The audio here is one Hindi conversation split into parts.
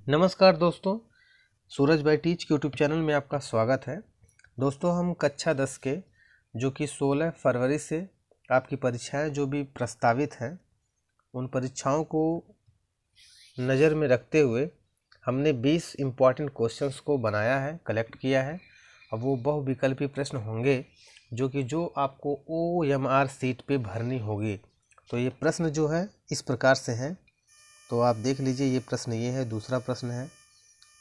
नमस्कार दोस्तों, सूरज बाई टीच के यूट्यूब चैनल में आपका स्वागत है। दोस्तों, हम कक्षा 10 के जो कि 16 फरवरी से आपकी परीक्षाएं जो भी प्रस्तावित हैं, उन परीक्षाओं को नज़र में रखते हुए हमने 20 इम्पॉर्टेंट क्वेश्चंस को बनाया है, कलेक्ट किया है। अब वो बहुविकल्पी प्रश्न होंगे जो आपको OMR सीट पे भरनी होगी। तो ये प्रश्न जो है इस प्रकार से हैं। तो आप देख लीजिए, ये प्रश्न ये है, दूसरा प्रश्न है,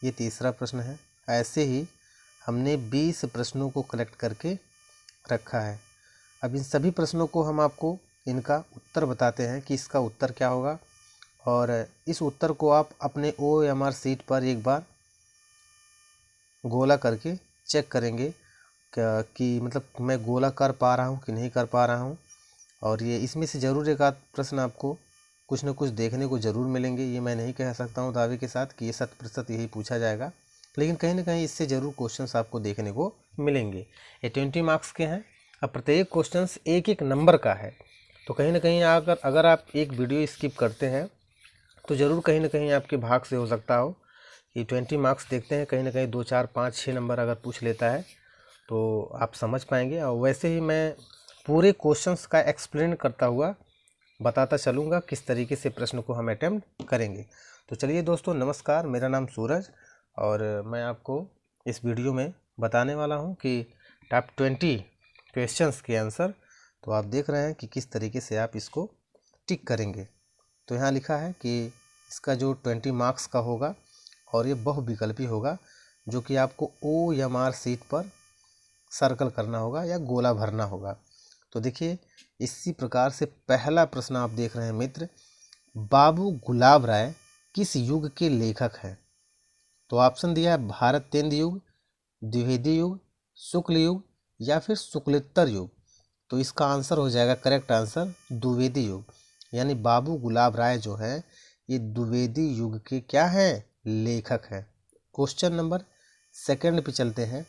ये तीसरा प्रश्न है। ऐसे ही हमने 20 प्रश्नों को कलेक्ट करके रखा है। अब इन सभी प्रश्नों को हम आपको इनका उत्तर बताते हैं कि इसका उत्तर क्या होगा, और इस उत्तर को आप अपने OMR सीट पर एक बार गोला करके चेक करेंगे कि मतलब मैं गोला कर पा रहा हूँ कि नहीं कर पा रहा हूँ। और ये इसमें से ज़रूर एक आध प्रश्न आपको कुछ न कुछ देखने को ज़रूर मिलेंगे। ये मैं नहीं कह सकता हूँ दावे के साथ कि ये 100% यही पूछा जाएगा, लेकिन कहीं ना कहीं इससे ज़रूर क्वेश्चंस आपको देखने को मिलेंगे। ये 20 मार्क्स के हैं। अब प्रत्येक क्वेश्चंस एक एक नंबर का है, तो कहीं ना कहीं अगर आप एक वीडियो स्किप करते हैं तो ज़रूर कहीं ना कहीं आपके भाग से हो सकता हो कि 20 मार्क्स देखते हैं, कहीं ना कहीं 2, 4, 5, 6 नंबर अगर पूछ लेता है तो आप समझ पाएंगे। और वैसे ही मैं पूरे क्वेश्चंस का एक्सप्लेन करता हुआ बताता चलूँगा किस तरीके से प्रश्न को हम अटेम्प्ट करेंगे। तो चलिए दोस्तों, नमस्कार, मेरा नाम सूरज, और मैं आपको इस वीडियो में बताने वाला हूं कि टॉप 20 क्वेश्चंस के आंसर। तो आप देख रहे हैं कि किस तरीके से आप इसको टिक करेंगे। तो यहाँ लिखा है कि इसका जो 20 मार्क्स का होगा और ये बहुविकल्पी होगा, जो कि आपको OMR सीट पर सर्कल करना होगा या गोला भरना होगा। तो देखिए, इसी प्रकार से पहला प्रश्न आप देख रहे हैं मित्र, बाबू गुलाब राय किस युग के लेखक हैं? तो ऑप्शन दिया है भारत तेंदु युग, द्विवेदी युग, शुक्ल युग या फिर शुक्लोत्तर युग। तो इसका आंसर हो जाएगा, करेक्ट आंसर, द्विवेदी युग। यानी बाबू गुलाब राय जो है ये द्विवेदी युग के क्या हैं? लेखक हैं। क्वेश्चन नंबर सेकंड पे चलते हैं।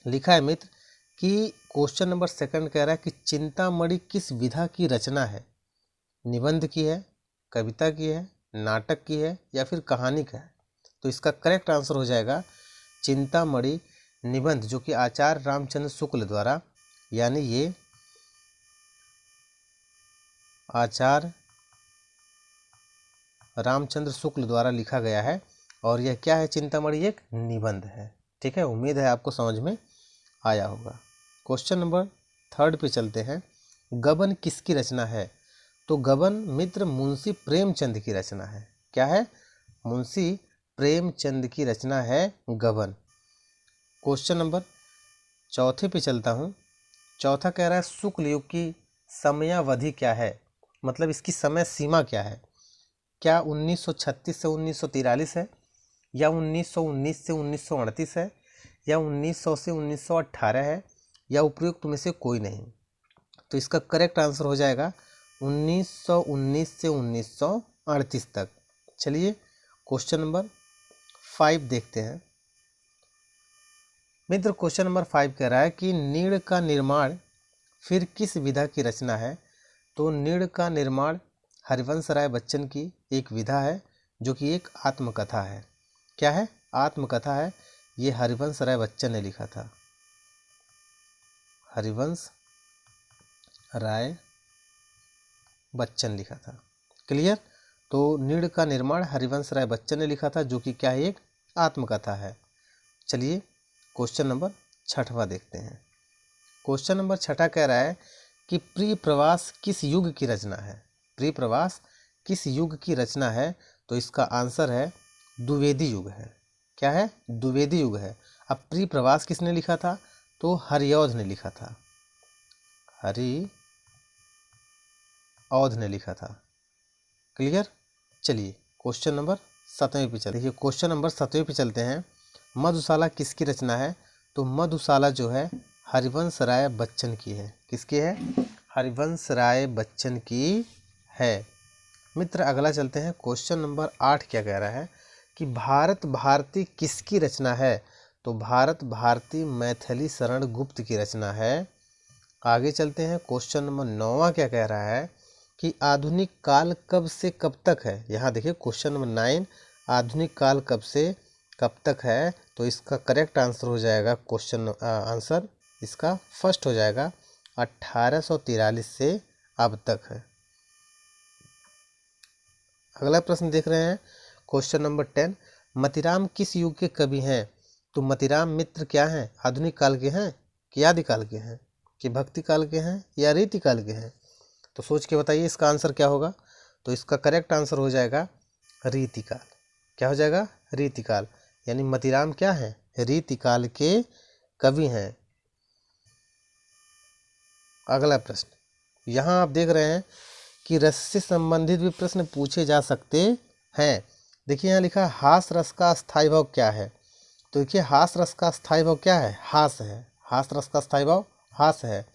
लिखा है मित्र कि क्वेश्चन नंबर सेकंड कह रहा है कि चिंतामणि किस विधा की रचना है? निबंध की है, कविता की है, नाटक की है या फिर कहानी का है? तो इसका करेक्ट आंसर हो जाएगा चिंतामणि निबंध, जो कि आचार्य रामचंद्र शुक्ल द्वारा, यानी ये आचार्य रामचंद्र शुक्ल द्वारा लिखा गया है। और यह क्या है? चिंतामणि एक निबंध है। ठीक है, उम्मीद है आपको समझ में आया होगा। क्वेश्चन नंबर थर्ड पे चलते हैं। गबन किसकी रचना है? तो गबन मित्र मुंशी प्रेमचंद की रचना है। क्या है? मुंशी प्रेमचंद की रचना है गबन। क्वेश्चन नंबर चौथे पे चलता हूँ। चौथा कह रहा है शुक्ल युग की समयावधि क्या है? मतलब इसकी समय सीमा क्या है? क्या 1936 से 1943 है, या 1919 से 1938 है, या 1900 से 1918 है, या उपयुक्त में से कोई नहीं? तो इसका करेक्ट आंसर हो जाएगा 1919 से 1938 तक। चलिए क्वेश्चन नंबर 5 देखते हैं। मित्र क्वेश्चन नंबर 5 कह रहा है कि नीड़ का निर्माण फिर किस विधा की रचना है? तो नीड़ का निर्माण हरिवंश राय बच्चन की एक विधा है, जो कि एक आत्मकथा है। क्या है? आत्मकथा है। ये हरिवंश राय बच्चन ने लिखा था। हरिवंश राय बच्चन लिखा था। क्लियर? तो नीड़ का निर्माण हरिवंश राय बच्चन ने लिखा था, जो कि क्या है? एक आत्मकथा है। चलिए क्वेश्चन नंबर 6वां देखते हैं। क्वेश्चन नंबर 6 कह रहा है कि प्रिय प्रवास किस युग की रचना है? प्रिय प्रवास किस युग की रचना है? तो इसका आंसर है द्विवेदी युग है। क्या है? द्विवेदी युग है। अब प्रिय प्रवास किसने लिखा था? तो हरिऔध ने लिखा था। हरिऔध ने लिखा था। क्लियर? चलिए क्वेश्चन नंबर 7वें पे चलते हैं। क्वेश्चन नंबर 7वें पे चलते हैं। मधुशाला किसकी रचना है? तो मधुशाला जो है हरिवंश राय बच्चन की है। किसकी है? हरिवंश राय बच्चन की है। मित्र अगला चलते हैं। क्वेश्चन नंबर 8 क्या कह रहा है कि भारत भारती किसकी रचना है? तो भारत भारती मैथिली शरण गुप्त की रचना है। आगे चलते हैं। क्वेश्चन नंबर 9 क्या कह रहा है कि आधुनिक काल कब से कब तक है? यहाँ देखिए क्वेश्चन नंबर 9, आधुनिक काल कब से कब तक है? तो इसका करेक्ट आंसर हो जाएगा क्वेश्चन आंसर इसका फर्स्ट हो जाएगा 1843 से अब तक है। अगला प्रश्न देख रहे हैं क्वेश्चन नंबर 10। मतीराम किस युग के कवि हैं? तो मतीराम मित्र क्या हैं? आधुनिक काल के हैं कि आदिकाल के हैं कि भक्ति काल के हैं या रीति काल के हैं? तो सोच के बताइए इसका आंसर क्या होगा। तो इसका करेक्ट आंसर हो जाएगा रीतिकाल। क्या हो जाएगा? रीतिकाल। यानी मतीराम क्या है? रीतिकाल के कवि हैं। अगला प्रश्न यहाँ आप देख रहे हैं कि रस से संबंधित भी प्रश्न पूछे जा सकते हैं। देखिए यहाँ लिखा है हास रस का स्थायी भाव क्या है? तो देखिए हास रस का स्थायी भाव क्या है? हास है। हास रस का स्थायी भाव हास है।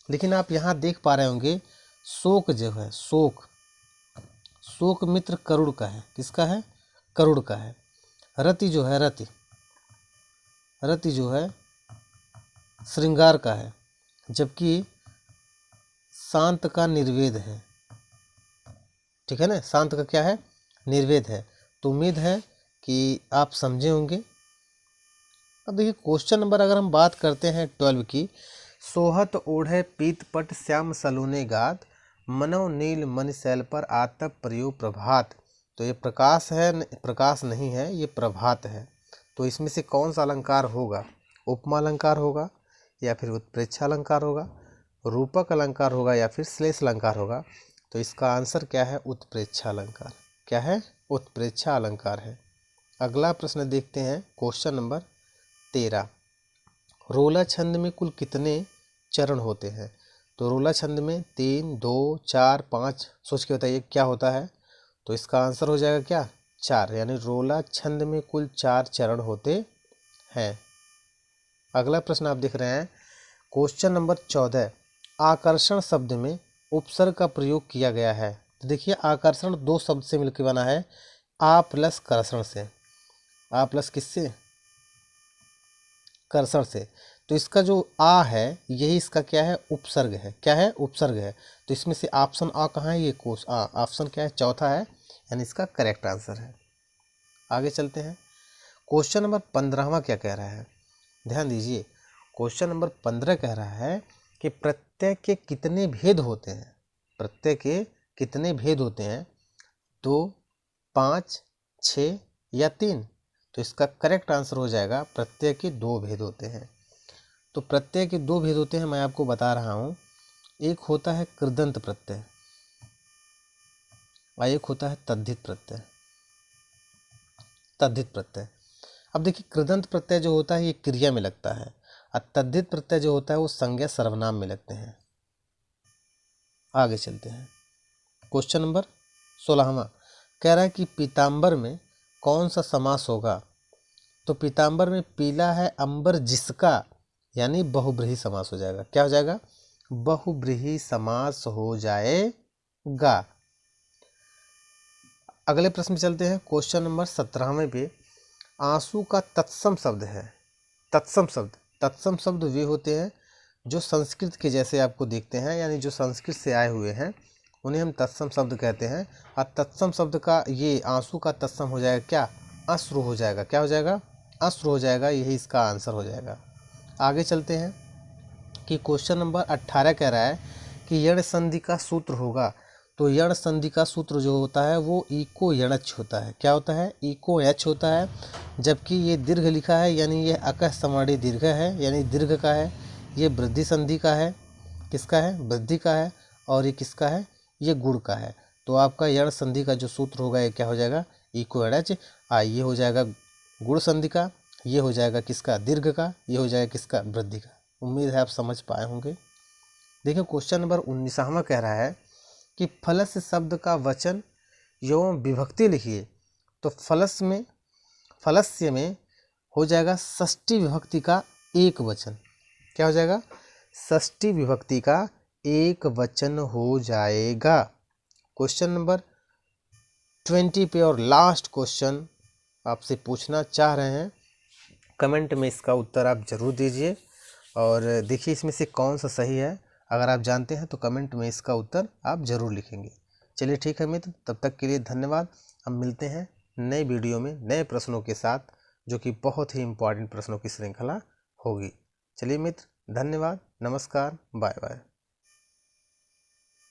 लेकिन आप यहाँ देख पा रहे होंगे शोक जो है, शोक मित्र करुण का है। किसका है? करुण का है। रति जो है, रति जो है श्रृंगार का है, जबकि शांत का निर्वेद है। ठीक है ना, शांत का क्या है? निर्वेद है। तो उम्मीद है कि आप समझे होंगे। अब देखिए क्वेश्चन नंबर अगर हम बात करते हैं 12 की, सोहत ओढ़े पीत पट श्याम सलूने गात, मनो नील मन शैल पर आतप प्रयोग प्रभात। तो ये प्रकाश है, प्रकाश नहीं है, ये प्रभात है। तो इसमें से कौन सा अलंकार होगा? उपमा अलंकार होगा या फिर उत्प्रेक्षा अलंकार होगा, रूपक अलंकार होगा या फिर श्लेष अलंकार होगा? तो इसका आंसर क्या है? उत्प्रेक्षा अलंकार। क्या है? उत्प्रेक्षा अलंकार है। अगला प्रश्न देखते हैं क्वेश्चन नंबर 13। रोला छंद में कुल कितने चरण होते हैं? तो रोला छंद में 3, 2, 4, 5। सोच के बताइए क्या होता है। तो इसका आंसर हो जाएगा क्या? 4। यानी रोला छंद में कुल 4 चरण होते हैं। अगला प्रश्न आप देख रहे हैं क्वेश्चन नंबर 14। आकर्षण शब्द में उपसर्ग का प्रयोग किया गया है। तो देखिए आकर्षण 2 शब्द से मिलकर बना है, आ प्लस कर्षण से। आ प्लस किससे? कर्षण से। तो इसका जो आ है यही इसका क्या है? उपसर्ग है। क्या है? उपसर्ग है। तो इसमें से ऑप्शन आ कहाँ है? ये कोश आ। ऑप्शन क्या है? चौथा है, यानी इसका करेक्ट आंसर है। आगे चलते हैं क्वेश्चन नंबर 15वां क्या कह रहा है, ध्यान दीजिए। क्वेश्चन नंबर 15 कह रहा है कि प्रत्यय के कितने भेद होते हैं? प्रत्यय के कितने भेद होते हैं? 2, 5, 6 या 3? तो इसका करेक्ट आंसर हो जाएगा प्रत्यय के 2 भेद होते हैं। तो प्रत्यय के 2 भेद होते हैं, मैं आपको बता रहा हूँ। एक होता है कृदंत प्रत्यय और एक होता है तद्धित प्रत्यय। तद्धित प्रत्यय, अब देखिए कृदंत प्रत्यय जो होता है ये क्रिया में लगता है और तद्धित प्रत्यय जो होता है वो संज्ञा सर्वनाम में लगते हैं। आगे चलते हैं क्वेश्चन नंबर 16वां कह रहा है कि पीताम्बर में कौन सा समास होगा? तो पीताम्बर में पीला है अंबर जिसका, यानी बहुब्रीहि समास हो जाएगा। क्या हो जाएगा? बहुब्रीहि समास हो जाएगा। अगले प्रश्न में चलते हैं क्वेश्चन नंबर 17वें पे। आंसू का तत्सम शब्द है। तत्सम शब्द वे होते हैं जो संस्कृत के जैसे आपको दिखते हैं, यानी जो संस्कृत से आए हुए हैं उन्हें हम तत्सम शब्द कहते हैं। और तत्सम शब्द का ये आंसू का तत्सम हो जाएगा क्या? अश्रु हो जाएगा। क्या हो जाएगा? अश्रु हो जाएगा। यही इसका आंसर हो जाएगा। आगे चलते हैं कि क्वेश्चन नंबर 18 कह रहा है कि यण संधि का सूत्र होगा। तो यण संधि का सूत्र जो होता है वो इको यणच होता है। क्या होता है? इको एच होता है। जबकि ये दीर्घ लिखा है, यानी ये अकह समाड़ी दीर्घ है, यानी दीर्घ का है। ये वृद्धि संधि का है। किसका है? वृद्धि का है। और ये किसका है? ये गुण का है। तो आपका यण संधि का जो सूत्र होगा ये क्या हो जाएगा? इको एच। ये हो जाएगा गुण संधि का, ये हो जाएगा किसका? दीर्घ का, ये हो जाएगा किसका? वृद्धि का। उम्मीद है आप समझ पाए होंगे। देखिए क्वेश्चन नंबर 19वां कह रहा है कि फलस शब्द का वचन एवं विभक्ति लिखिए। तो फलस्य में हो जाएगा षष्ठी विभक्ति का एक वचन। क्या हो जाएगा? षष्ठी विभक्ति का एक वचन हो जाएगा। क्वेश्चन नंबर 20 पे और लास्ट क्वेश्चन आपसे पूछना चाह रहे हैं, कमेंट में इसका उत्तर आप जरूर दीजिए और देखिए इसमें से कौन सा सही है। अगर आप जानते हैं तो कमेंट में इसका उत्तर आप ज़रूर लिखेंगे। चलिए ठीक है मित्र, तब तक के लिए धन्यवाद। हम मिलते हैं नए वीडियो में नए प्रश्नों के साथ, जो कि बहुत ही इम्पोर्टेंट प्रश्नों की श्रृंखला होगी। चलिए मित्र, धन्यवाद, नमस्कार, बाय बाय।